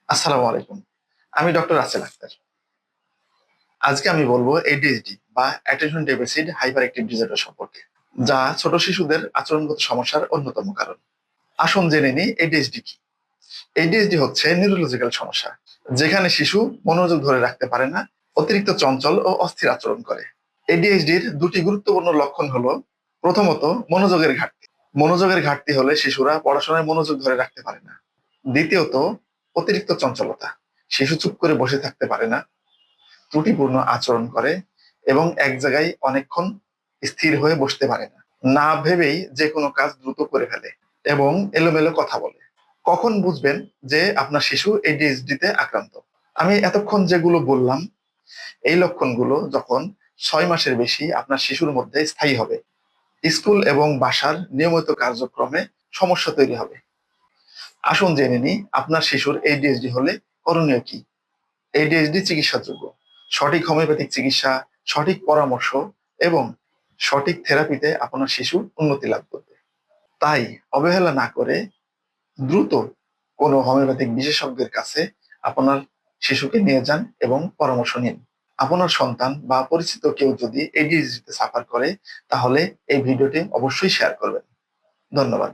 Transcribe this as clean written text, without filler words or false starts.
আসসালামু আলাইকুম। আমি ডক্টর রাসেল আক্তার। আজকে আমি বলবো ADHD বা attention deficit hyper active disorder সম্পর্কে, যা ছোট শিশুদের আচরণগত সমস্যার অন্যতম কারণ। আসুন জেনে নিই ADHD কি। ADHD হচ্ছে নিউরোলজিক্যাল সমস্যা, যেখানে শিশু মনোযোগ ধরে রাখতে পারে না, অতিরিক্ত চঞ্চল ও অস্থির আচরণ করে। ADHD-র দুটি গুরুত্বপূর্ণ লক্ষণ হলো, প্রথমত মনোযোগের ঘাটতি। মনোযোগের ঘাটতি হলে শিশুরা পড়াশোনায় মনোযোগ ধরে রাখতে পারে না। দ্বিতীয়ত অতিরিক্ত চঞ্চলতা। শিশু চুপ করে বসে থাকতে পারে না, ত্রুটিপূর্ণ আচরণ করে এবং এক জায়গায় অনেকক্ষণ স্থির হয়ে বসতে পারে না। না ভেবেই যে কোনো কাজ দ্রুত করে ফেলে এবং এলোমেলো কথা বলে। কখন বুঝবেন যে আপনার শিশু ADHD তে আক্রান্ত? আমি এতক্ষণ যেগুলো বললাম, এই লক্ষণগুলো যখন 6 মাসের বেশি আপনার শিশুর মধ্যে স্থায়ী হবে, স্কুল এবং বাসার নিয়মিত কার্যক্রমে সমস্যা তৈরি হবে। আসুন জেনে নিই আপনার শিশুর ADHD হলে করণীয় কি। ADHD চিকিৎসাযোগ্য। সঠিক হোমিওপ্যাথিক চিকিৎসা, সঠিক পরামর্শ এবং সঠিক থেরাপিতে আপনার শিশু উন্নতি লাভ করবে। তাই অবহেলা না করে দ্রুত কোনো হোমিওপ্যাথিক বিশেষজ্ঞের কাছে আপনার শিশুকে নিয়ে যান এবং পরামর্শ নিন। আপনার সন্তান বা পরিচিত কেউ যদি ADHD তে সাফার করে, তাহলে এই ভিডিওটি অবশ্যই শেয়ার করবেন। ধন্যবাদ।